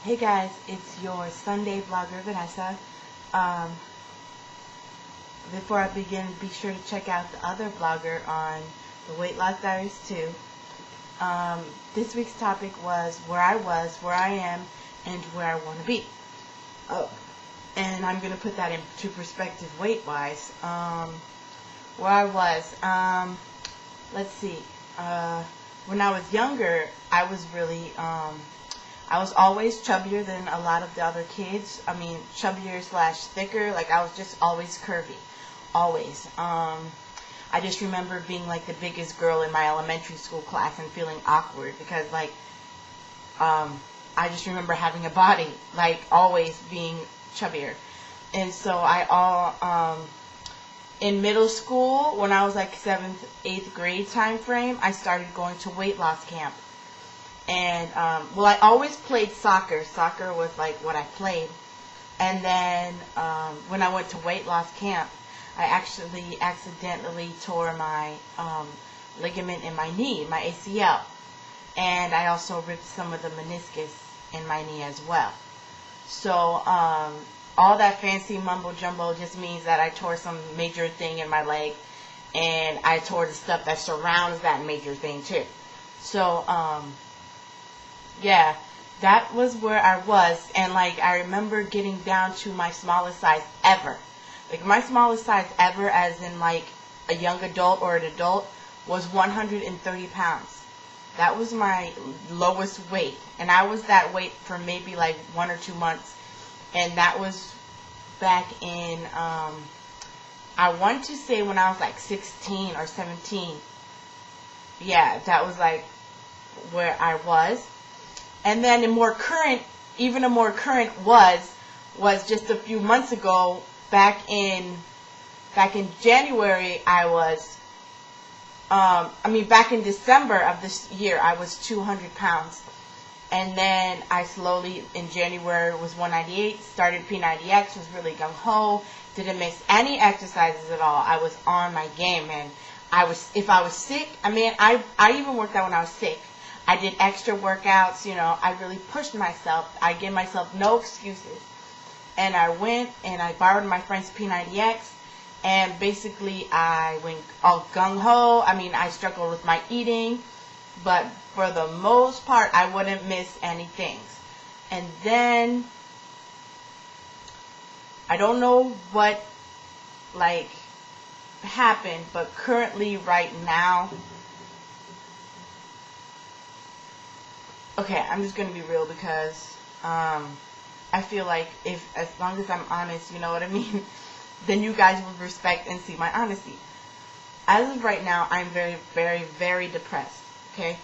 Hey guys, it's your Sunday vlogger, Vanessa. Um, Before I begin, be sure to check out the other vlogger on the Weight Loss Diaries too. This week's topic was where I was, where I am, and where I want to be. And I'm going to put that into perspective weight-wise. Where I was, let's see. When I was younger, I was really, I was always chubbier than a lot of the other kids. I mean, chubbier slash thicker. Like, I was just always curvy. Always. I just remember being, like, the biggest girl in my elementary school class and feeling awkward because, like, I just remember having a body, like, always being chubbier. And so in middle school, when I was, like, 7th, 8th grade time frame, I started going to weight loss camp. And, well, I always played soccer. Soccer was, like, what I played. And then, when I went to weight loss camp, I actually accidentally tore my ligament in my knee, my ACL. And I also ripped some of the meniscus in my knee as well. So, all that fancy mumbo-jumbo just means that I tore some major thing in my leg. And I tore the stuff that surrounds that major thing, too. So, yeah, that was where I was. And, like, I remember getting down to my smallest size ever. Like, my smallest size ever, as in, like, a young adult or an adult, was 130 pounds. That was my lowest weight. And I was that weight for maybe, like, 1 or 2 months. And that was back in, I want to say when I was, like, 16 or 17. Yeah, that was, like, where I was. And then even a more current was just a few months ago. Back in January, back in December of this year, I was 200 pounds. And then I slowly, in January, was 198, started P90X, was really gung-ho, didn't miss any exercises at all. I was on my game, and if I was sick, I even worked out when I was sick. I did extra workouts, I really pushed myself. I gave myself no excuses. And I went and I borrowed my friend's P90X, and basically I went all gung-ho. I struggled with my eating, but for the most part, I wouldn't miss any things. And then, I don't know what, like, happened, but currently, right now, okay, I'm just going to be real because, I feel like as long as I'm honest, you know what I mean, then you guys will respect and see my honesty. As of right now, I'm very, very, very depressed, okay?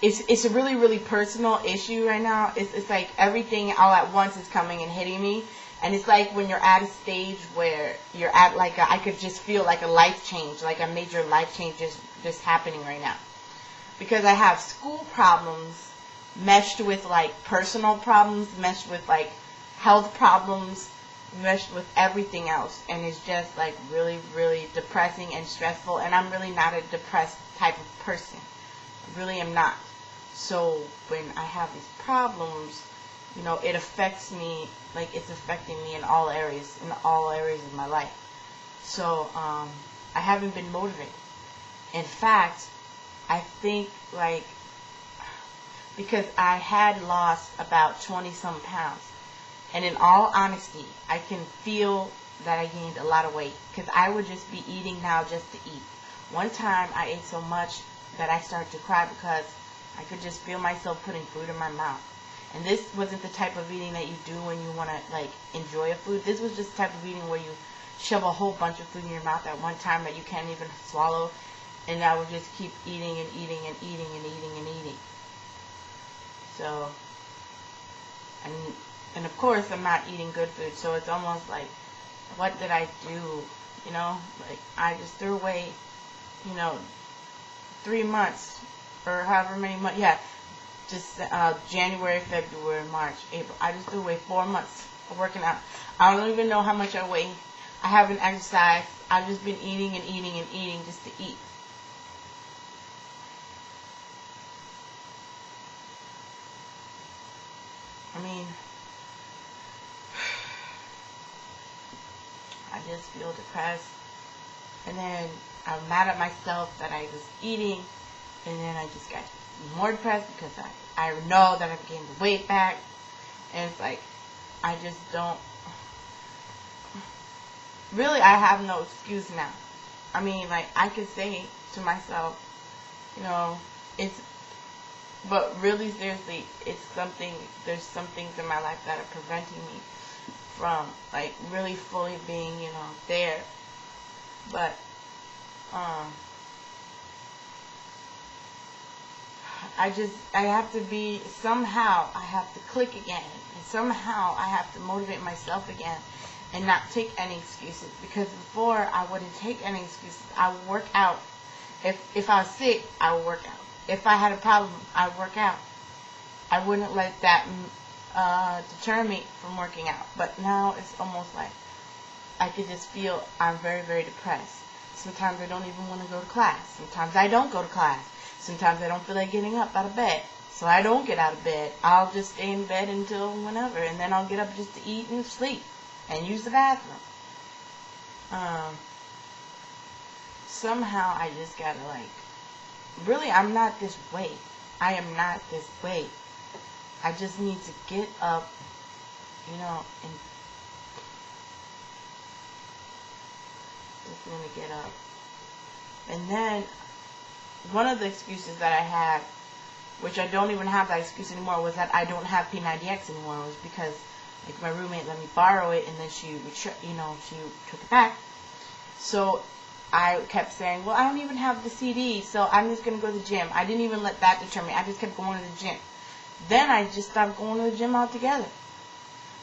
It's a really, really personal issue right now. It's like everything all at once is coming and hitting me. And it's like when you're at a stage where you're at like I could just feel like a life change, like a major life change just happening right now. Because I have school problems meshed with like personal problems, meshed with like health problems, meshed with everything else, and it's just like really, really depressing and stressful. And I'm really not a depressed type of person. I really am not. So when I have these problems, it affects me, like it's affecting me in all areas of my life. So I haven't been motivated. In fact, I think like because I had lost about 20-some pounds. And in all honesty, I can feel that I gained a lot of weight because I would just be eating now just to eat. One time I ate so much that I started to cry because I could just feel myself putting food in my mouth. And this wasn't the type of eating that you do when you want to like enjoy a food. This was just the type of eating where you shove a whole bunch of food in your mouth at one time that you can't even swallow. And I would just keep eating and eating and eating and eating and eating. So, and of course I'm not eating good food, so it's almost like, what did I do? Like I just threw away, 3 months, or however many months, yeah, just January, February, March, April. I just threw away 4 months of working out. I don't even know how much I weigh. I haven't exercised. I've just been eating and eating and eating just to eat. I mean, I just feel depressed. And then I'm mad at myself that I was eating. And then I just got more depressed because I know that I've gained the weight back. And it's like, I just don't. Really, I have no excuse now. I mean, like, I could say to myself, you know, but really, seriously, there's some things in my life that are preventing me from, like, really fully being, you know, there. But, I have to be, somehow, I have to click again. And somehow, I have to motivate myself again and not take any excuses. Because before, I wouldn't take any excuses. I would work out. If I was sick, I would work out. If I had a problem, I would work out. I wouldn't let that deter me from working out. But now, it's almost like I could just feel I'm very, very depressed. Sometimes I don't even want to go to class. Sometimes I don't go to class. Sometimes I don't feel like getting up out of bed. So I don't get out of bed. I'll just stay in bed until whenever. And then I'll get up just to eat and sleep. And use the bathroom. Somehow I just gotta, like, really, I'm not this way. I am not this way. I just need to get up, you know, and just gonna get up. And then, one of the excuses that I had, which I don't even have that excuse anymore, was that I don't have P90X anymore. It was because, like, my roommate let me borrow it, and then she took it back. So I kept saying, well, I don't even have the CD, so I'm just going to go to the gym. I didn't even let that deter me. I just kept going to the gym. Then I just stopped going to the gym altogether.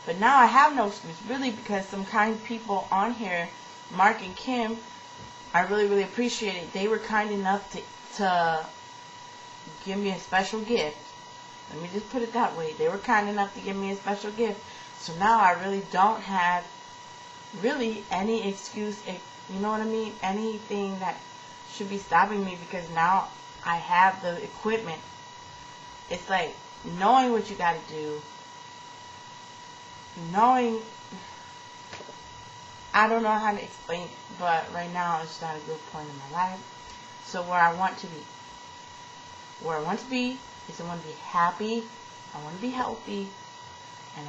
But now I have no excuse, really, because some kind people on here, Mark and Kim, I really, really appreciate it. They were kind enough to give me a special gift. Let me just put it that way. They were kind enough to give me a special gift. So now I really don't have really any excuse, you know what I mean? Anything that should be stopping me, because now I have the equipment. It's like knowing what you got to do. Knowing, I don't know how to explain it, but right now it's not a good point in my life. So where I want to be. Where I want to be is I want to be happy. I want to be healthy. And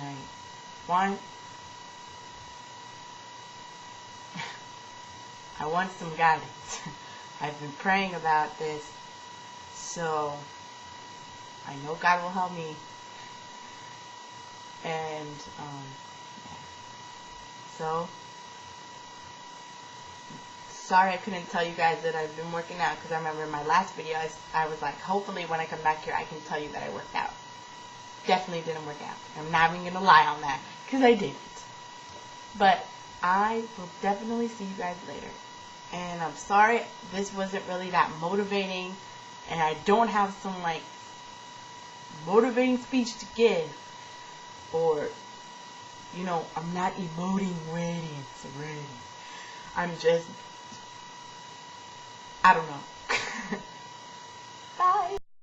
I want some guidance. I've been praying about this, so I know God will help me. And so sorry I couldn't tell you guys that I've been working out, because I remember in my last video I was like, hopefully when I come back here I can tell you that I worked out. Definitely didn't work out. I'm not even gonna lie on that, because I didn't. But I will definitely see you guys later. And I'm sorry this wasn't really that motivating, and I don't have some, like, motivating speech to give, or, you know, I'm not emoting radiance. I'm just, I don't know. Bye.